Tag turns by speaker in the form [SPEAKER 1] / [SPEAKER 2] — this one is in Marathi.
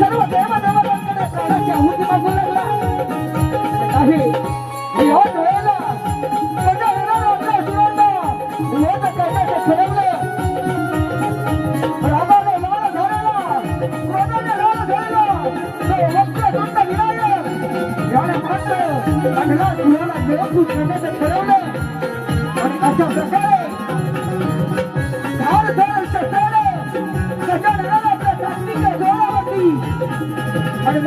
[SPEAKER 1] सर्व देवदेवतांकडे प्राणाची आहुती मागू लागला आहे. ह्याच वेळेला गजाननानं आपल्या असुरांना वध करण्याचं ठरवलं. रागाने लाल झालेला, क्रोधाने लाल झालेला तो वक्रतुंड विनायक याने मात्र असुराला देवभूत करण्याचं ठरवलं. आणि अशा प्रकारे गजाननानं आपल्या ताकदीच्या जोरावरती आणि